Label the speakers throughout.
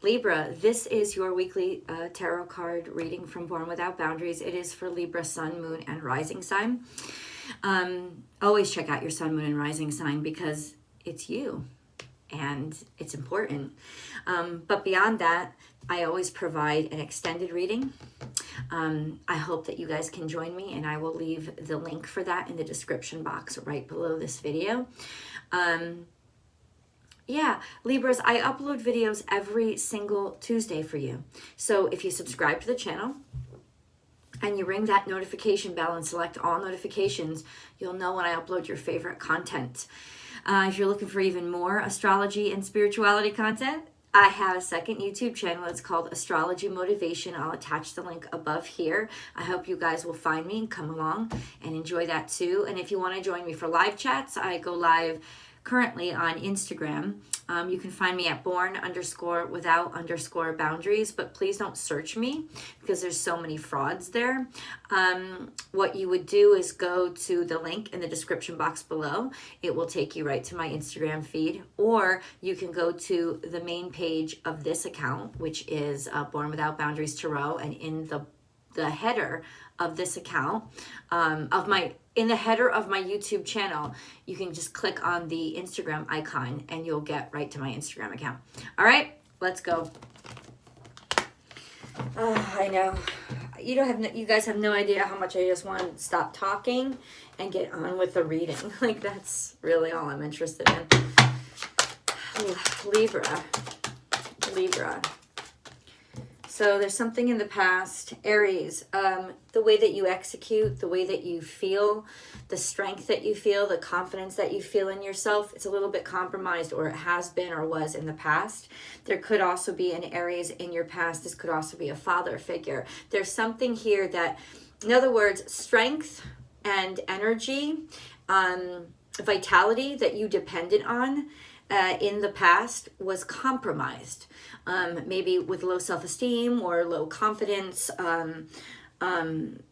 Speaker 1: Libra, this is your weekly tarot card reading from Born Without Boundaries. It is for Libra, Sun, Moon, and Rising sign. Always check out your Sun, Moon, and Rising sign because it's you and it's important. But beyond that, I always provide an extended reading. I hope that you guys can join me, and I will leave the link for that in the description box right below this video. Yeah, Libras, I upload videos every single Tuesday for you. So if you subscribe to the channel and you ring that notification bell and select all notifications, you'll know when I upload your favorite content. If you're looking for even more astrology and spirituality content, I have a second YouTube channel. It's called Astrology Motivation. I'll attach the link above here. I hope you guys will find me and come along and enjoy that too. And if you want to join me for live chats, I go live currently on Instagram. You can find me at born_without_boundaries, but please don't search me because there's so many frauds there. What you would do is go to the link in the description box below. It will take you right to my Instagram feed, or you can go to the main page of this account, which is Born Without Boundaries Tarot, and in the header of this account, in the header of my YouTube channel, you can just click on the Instagram icon and you'll get right to my Instagram account. All right, let's go. I know. You guys have no idea how much I just want to stop talking and get on with the reading. Like, that's really all I'm interested in. Libra. So there's something in the past, Aries, the way that you execute, the way that you feel, the strength that you feel, the confidence that you feel in yourself, it's a little bit compromised, or it has been or was in the past. There could also be an Aries in your past. This could also be a father figure. There's something here that, in other words, strength and energy, vitality that you depended on in the past was compromised. Maybe with low self-esteem or low confidence,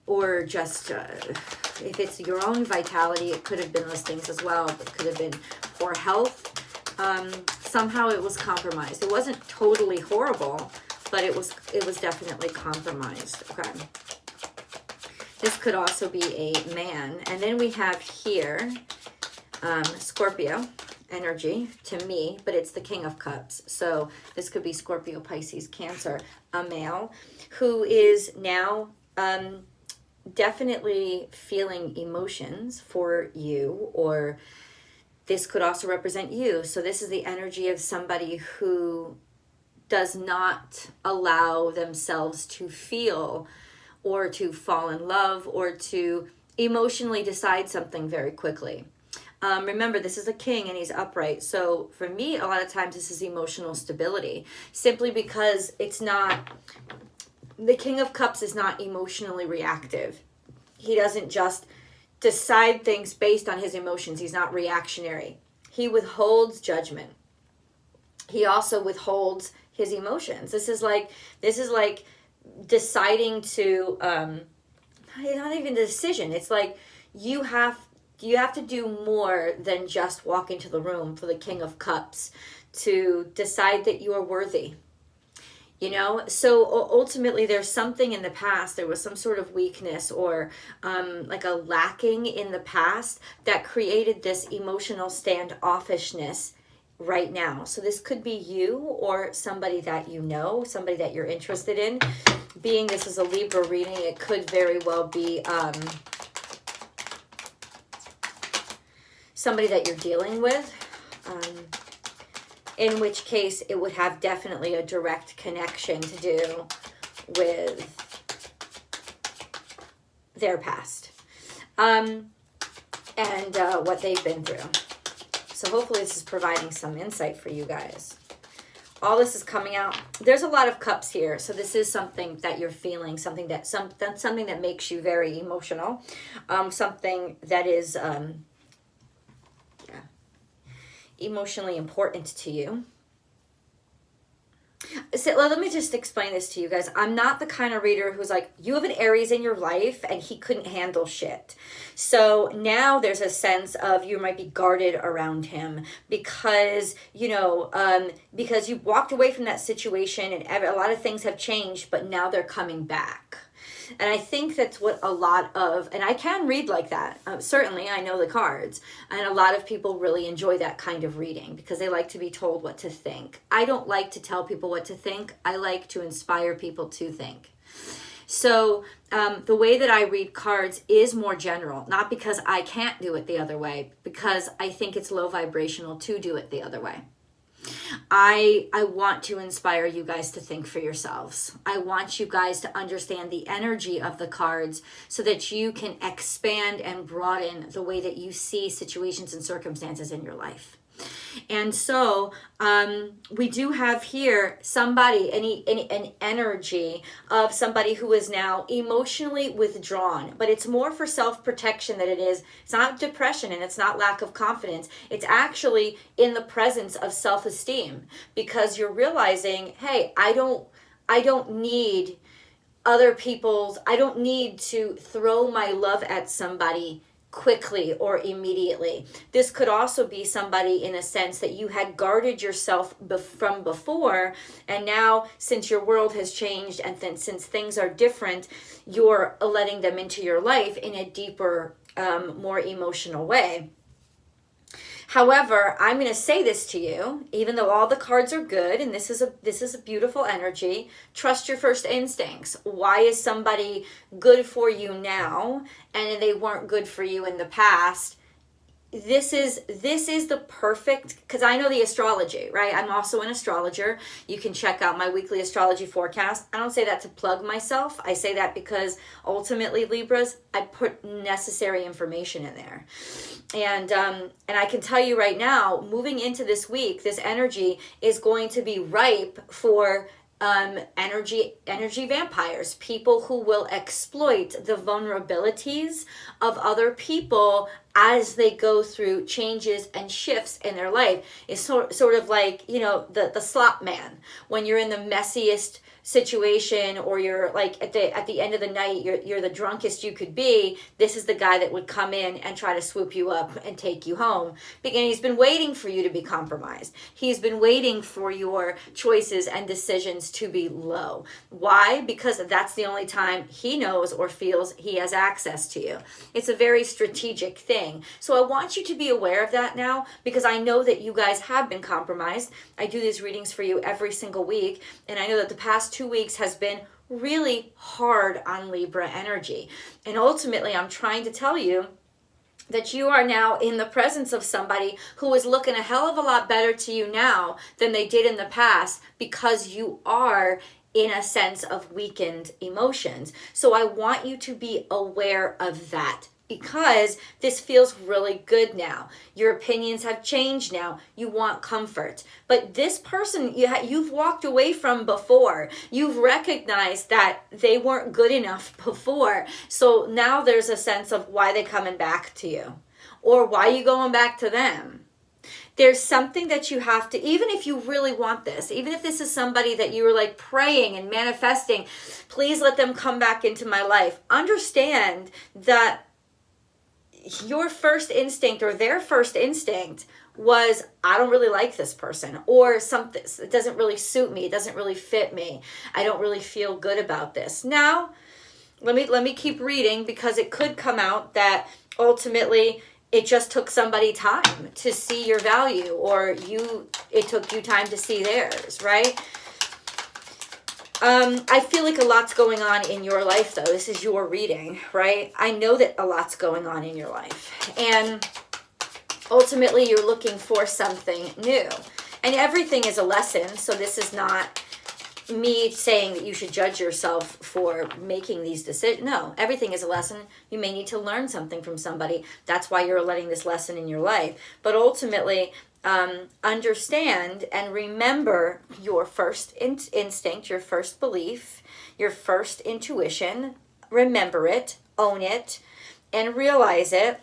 Speaker 1: or just if it's your own vitality, it could have been those things as well. It could have been poor health. Somehow it was compromised. It wasn't totally horrible, but it was definitely compromised. Okay. This could also be a man. And then we have here Scorpio energy to me, but it's the King of Cups. So this could be Scorpio, Pisces, Cancer, a male who is now definitely feeling emotions for you, or this could also represent you. So this is the energy of somebody who does not allow themselves to feel or to fall in love or to emotionally decide something very quickly. Remember, this is a king and he's upright. So for me, a lot of times this is emotional stability, simply because it's not, the King of Cups is not emotionally reactive. He doesn't just decide things based on his emotions. He's not reactionary. He withholds judgment. He also withholds his emotions. This is like deciding to, not even a decision. It's like you have to do more than just walk into the room for the King of Cups to decide that you are worthy. You know, so ultimately there's something in the past, there was some sort of weakness or like a lacking in the past that created this emotional standoffishness right now. So this could be you or somebody that you know, somebody that you're interested in. Being this is a Libra reading, it could very well be somebody that you're dealing with, in which case it would have definitely a direct connection to do with their past and what they've been through. So hopefully this is providing some insight for you guys. All this is coming out. There's a lot of cups here, so this is something that you're feeling, something that makes you very emotional, something that is emotionally important to you. So let me just explain this to you guys. I'm not the kind of reader who's like, you have an Aries in your life and he couldn't handle shit. So now there's a sense of you might be guarded around him because, because you walked away from that situation and a lot of things have changed, but now they're coming back. And I think that's what a lot of, and I can read like that. Certainly, I know the cards. And a lot of people really enjoy that kind of reading because they like to be told what to think. I don't like to tell people what to think. I like to inspire people to think. So the way that I read cards is more general, not because I can't do it the other way, because I think it's low vibrational to do it the other way. I want to inspire you guys to think for yourselves. I want you guys to understand the energy of the cards so that you can expand and broaden the way that you see situations and circumstances in your life. And so we do have here somebody, an energy of somebody who is now emotionally withdrawn, but it's more for self-protection than it's not depression and it's not lack of confidence. It's actually in the presence of self-esteem because you're realizing, hey, I don't need other people's, I don't need to throw my love at somebody quickly or immediately. This could also be somebody in a sense that you had guarded yourself from before, and now since your world has changed and since things are different, you're letting them into your life in a deeper, more emotional way. However, I'm going to say this to you, even though all the cards are good, and this is a beautiful energy, trust your first instincts. Why is somebody good for you now and they weren't good for you in the past? This is the perfect, because I know the astrology, right? I'm also an astrologer. You can check out my weekly astrology forecast. I don't say that to plug myself. I say that because ultimately, Libras, I put necessary information in there. And I can tell you right now, moving into this week, this energy is going to be ripe for energy vampires, people who will exploit the vulnerabilities of other people as they go through changes and shifts in their life. It's sort of like, the slop man. When you're in the messiest situation, or you're like at the end of the night, you're the drunkest you could be, this is the guy that would come in and try to swoop you up and take you home. And he's been waiting for you to be compromised. He's been waiting for your choices and decisions to be low. Why? Because that's the only time he knows or feels he has access to you. It's a very strategic thing. So I want you to be aware of that now, because I know that you guys have been compromised. I do these readings for you every single week, and I know that the past 2 weeks has been really hard on Libra energy. And ultimately, I'm trying to tell you that you are now in the presence of somebody who is looking a hell of a lot better to you now than they did in the past, because you are in a sense of weakened emotions. So I want you to be aware of that, because this feels really good now. Your opinions have changed now. You want comfort. But this person you've walked away from before. You've recognized that they weren't good enough before. So now there's a sense of why they're coming back to you, or why you going back to them. There's something that you have to, even if you really want this, even if this is somebody that you were like praying and manifesting, please let them come back into my life. Understand that your first instinct, or their first instinct, was, I don't really like this person, or something, it doesn't really suit me, it doesn't really fit me, I don't really feel good about this. Now, let me keep reading, because it could come out that ultimately it just took somebody time to see your value, or it took you time to see theirs, right? I feel like a lot's going on in your life, though. This is your reading, right? I know that a lot's going on in your life. And ultimately, you're looking for something new. And everything is a lesson, so this is not me saying that you should judge yourself for making these decisions. No, everything is a lesson. You may need to learn something from somebody. That's why you're letting this lesson in your life. But ultimately, understand and remember your first instinct, your first belief, your first intuition. Remember it, own it, and realize it.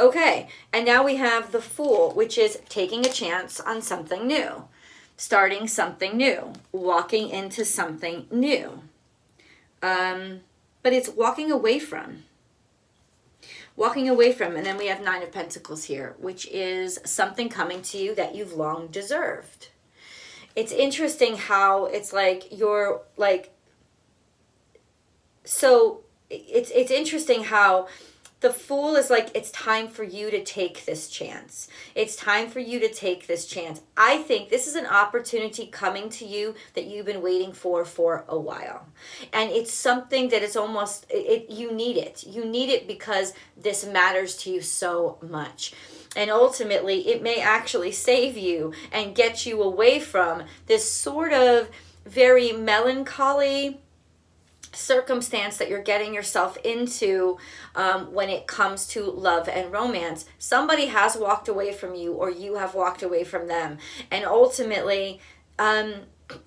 Speaker 1: Okay, and now we have the Fool, which is taking a chance on something new. starting something new, walking into something new. But it's walking away from. And then we have Nine of Pentacles here, which is something coming to you that you've long deserved. It's interesting how it's like you're like, so it's interesting how the Fool is like, it's time for you to take this chance. It's time for you to take this chance. I think this is an opportunity coming to you that you've been waiting for a while. And it's something that it's almost, you need it. You need it because this matters to you so much. And ultimately, it may actually save you and get you away from this sort of very melancholy circumstance that you're getting yourself into when it comes to love and romance. Somebody has walked away from you, or you have walked away from them. And ultimately,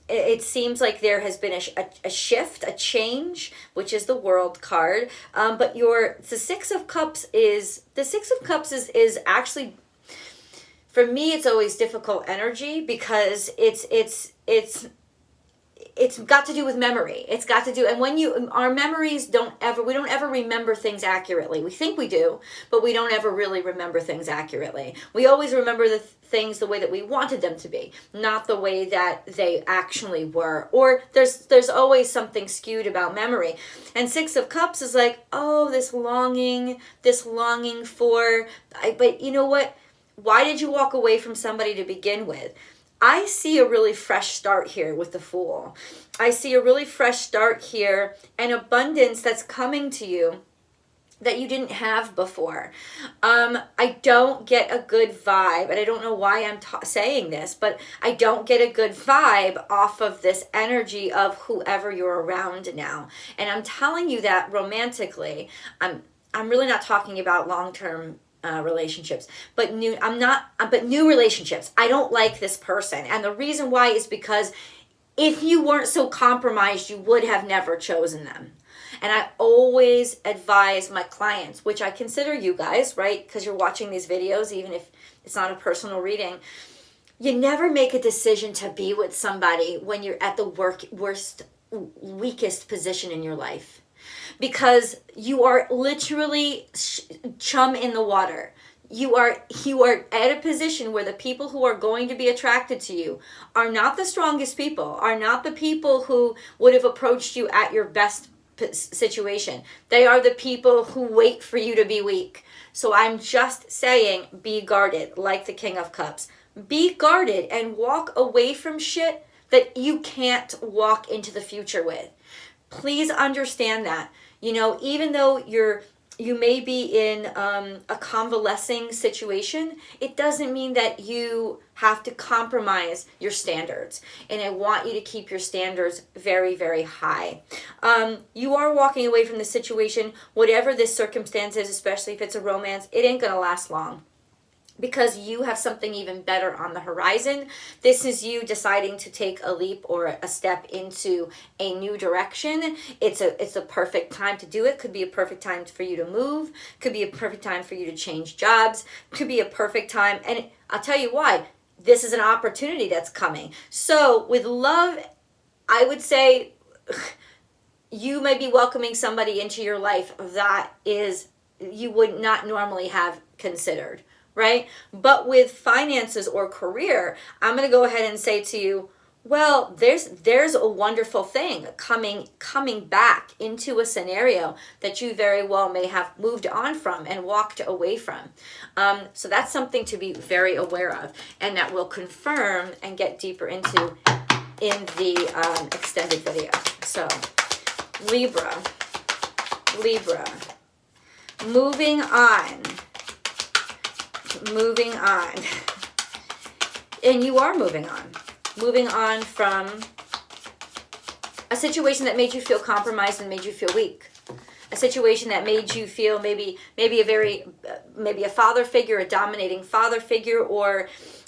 Speaker 1: it seems like there has been a shift, a change, which is the World card. But the Six of Cups is actually, for me, it's always difficult energy because it's got to do with memory. It's got to do, and when our memories we don't ever remember things accurately. We think we do, but we don't ever really remember things accurately. We always remember the things the way that we wanted them to be, not the way that they actually were. Or there's always something skewed about memory. And Six of Cups is like, oh, this longing for, but you know what? Why did you walk away from somebody to begin with? I see a really fresh start here with the Fool. I see a really fresh start here, and abundance that's coming to you that you didn't have before. I don't get a good vibe, and I don't know why I'm saying this, but I don't get a good vibe off of this energy of whoever you're around now. And I'm telling you that romantically. I'm really not talking about long-term relationships, but new relationships. I don't like this person, and the reason why is because if you weren't so compromised, you would have never chosen them. And I always advise my clients, which I consider you guys, right? Because you're watching these videos, even if it's not a personal reading. You never make a decision to be with somebody when you're at the weakest position in your life. Because you are literally chum in the water. You are at a position where the people who are going to be attracted to you are not the strongest people, are not the people who would have approached you at your best situation. They are the people who wait for you to be weak. So I'm just saying, be guarded, like the King of Cups. Be guarded and walk away from shit that you can't walk into the future with. Please understand that. You know, even though you may be in a convalescing situation, it doesn't mean that you have to compromise your standards. And I want you to keep your standards very, very high. You are walking away from the situation, whatever this circumstance is, especially if it's a romance, it ain't gonna last long. Because you have something even better on the horizon. This is you deciding to take a leap or a step into a new direction. It's a perfect time to do it. Could be a perfect time for you to move. Could be a perfect time for you to change jobs. Could be a perfect time. And I'll tell you why. This is an opportunity that's coming. So with love, I would say you may be welcoming somebody into your life that is you would not normally have considered. Right? But with finances or career, I'm going to go ahead and say to you, well, there's a wonderful thing coming back into a scenario that you very well may have moved on from and walked away from. So that's something to be very aware of, and that we'll confirm and get deeper into in the extended video. So Libra, moving on. And you are moving on from a situation that made you feel compromised and made you feel weak, a situation that made you feel maybe a father figure, a dominating father figure, or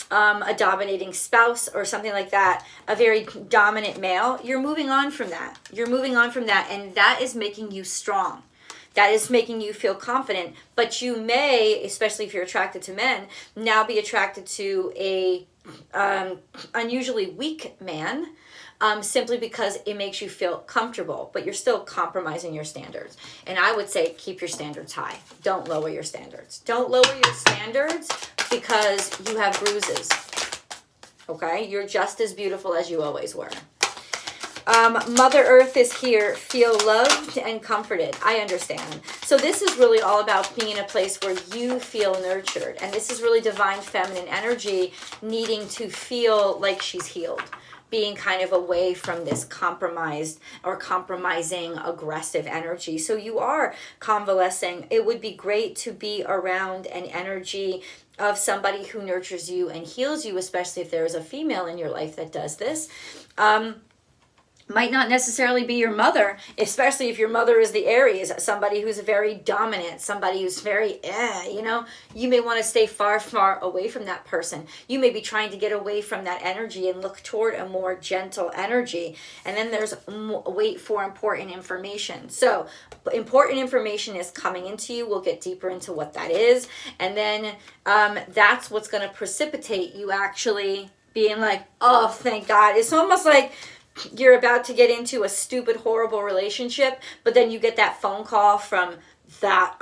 Speaker 1: a dominating spouse or something like that, a very dominant male. You're moving on from that, and that is making you strong. That is making you feel confident, but you may, especially if you're attracted to men, now be attracted to a unusually weak man, simply because it makes you feel comfortable, but you're still compromising your standards. And I would say keep your standards high. Don't lower your standards. Don't lower your standards because you have bruises. Okay? You're just as beautiful as you always were. Mother Earth is here. Feel loved and comforted. I understand. So this is really all about being in a place where you feel nurtured. And this is really divine feminine energy needing to feel like she's healed. Being kind of away from this compromised or compromising aggressive energy. So you are convalescing. It would be great to be around an energy of somebody who nurtures you and heals you, especially if there is a female in your life that does this. Might not necessarily be your mother, especially if your mother is the Aries, somebody who's very dominant, somebody who's very, you may want to stay far, far away from that person. You may be trying to get away from that energy and look toward a more gentle energy. And then there's wait for important information. So important information is coming into you. We'll get deeper into what that is. And then that's what's going to precipitate you actually being like, oh, thank God. It's almost like you're about to get into a stupid, horrible relationship, but then you get that phone call from that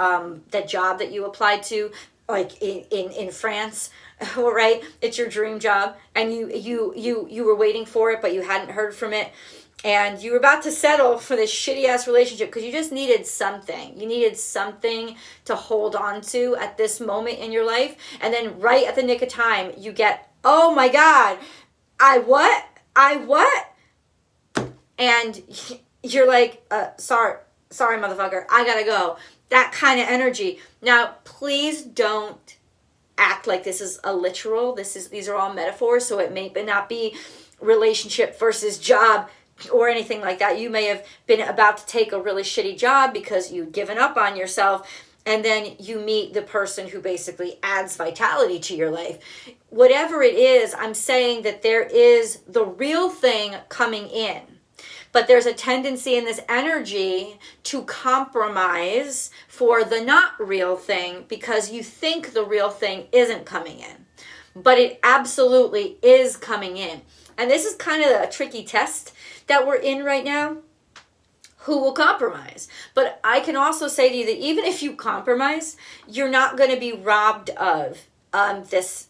Speaker 1: that job that you applied to, like in France, right? It's your dream job, and you were waiting for it, but you hadn't heard from it, and you were about to settle for this shitty ass relationship because you just needed something. You needed something to hold on to at this moment in your life, and then right at the nick of time, you get, oh my God, I what? And you're like, sorry, motherfucker, I gotta go. That kind of energy. Now, please don't act like this is a literal. These are all metaphors, so it may not be relationship versus job or anything like that. You may have been about to take a really shitty job because you've given up on yourself, and then you meet the person who basically adds vitality to your life. Whatever it is, I'm saying that there is the real thing coming in. But there's a tendency in this energy to compromise for the not real thing because you think the real thing isn't coming in. But it absolutely is coming in. And this is kind of a tricky test that we're in right now. Who will compromise? But I can also say to you that even if you compromise, you're not going to be robbed of this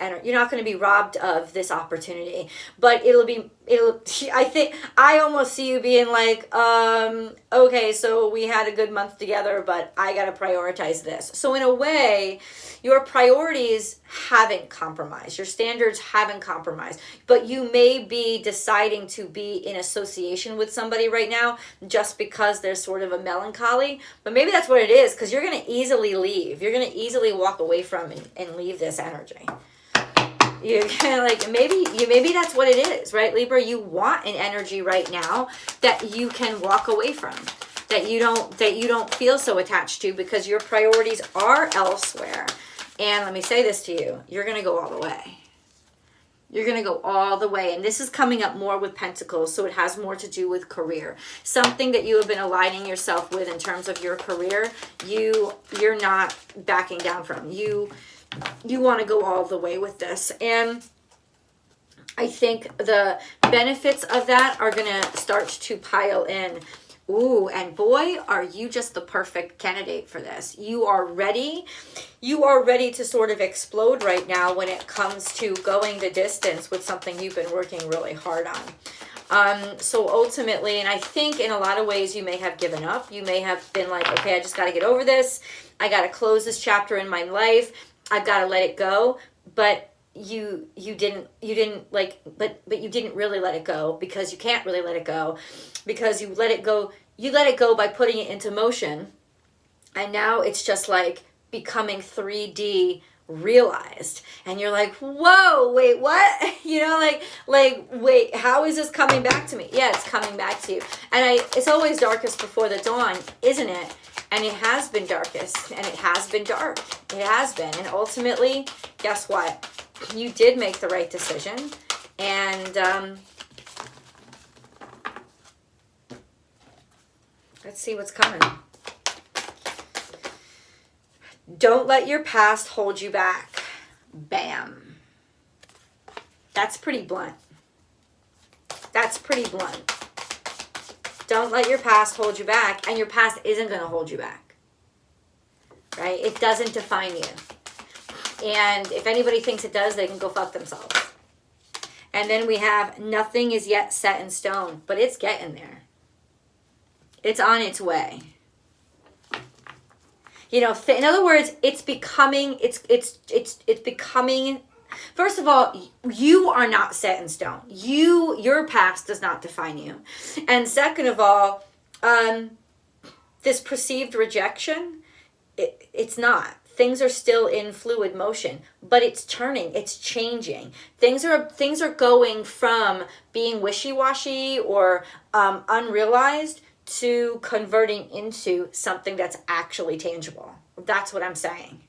Speaker 1: energy. You're not going to be robbed of this opportunity, but I think I almost see you being like, okay, so we had a good month together, but I got to prioritize this. So in a way, your priorities haven't compromised. Your standards haven't compromised, but you may be deciding to be in association with somebody right now just because there's sort of a melancholy, but maybe that's what it is, because you're going to easily leave. You're going to easily walk away from and leave this energy. You kind of like, maybe that's what it is, right, Libra? You want an energy right now that you can walk away from, that you don't feel so attached to because your priorities are elsewhere. And let me say this to you, you're going to go all the way. You're going to go all the way. And this is coming up more with Pentacles, so it has more to do with career. Something that you have been aligning yourself with in terms of your career, you're not backing down from. You want to go all the way with this. And I think the benefits of that are going to start to pile in. Ooh, and boy, are you just the perfect candidate for this. You are ready. You are ready to sort of explode right now when it comes to going the distance with something you've been working really hard on. So ultimately, and I think in a lot of ways you may have given up. You may have been like, okay, I just got to get over this. I got to close this chapter in my life. I've got to let it go. But you didn't really let it go, because you can't really let it go, because you let it go by putting it into motion, and now it's just like becoming 3D realized, and you're like, whoa, wait, what? Wait, how is this coming back to me? Yeah, it's coming back to you. And it's always darkest before the dawn, isn't it? And it has been darkest, and it has been dark. It has been. And ultimately, guess what? You did make the right decision. And let's see what's coming. Don't let your past hold you back. Bam. That's pretty blunt. That's pretty blunt. Don't let your past hold you back, and your past isn't going to hold you back. Right? It doesn't define you. And if anybody thinks it does, they can go fuck themselves. And then we have nothing is yet set in stone, but it's getting there. It's on its way. You know, in other words, it's becoming, it's becoming, first of all, you are not set in stone. Your past does not define you. And second of all, this perceived rejection, it's not. Things are still in fluid motion, but it's turning, it's changing. Things are going from being wishy-washy or unrealized to converting into something that's actually tangible. That's what I'm saying.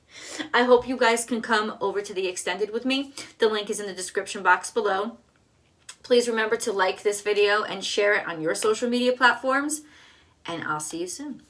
Speaker 1: I hope you guys can come over to the extended with me. The link is in the description box below. Please remember to like this video and share it on your social media platforms, and I'll see you soon.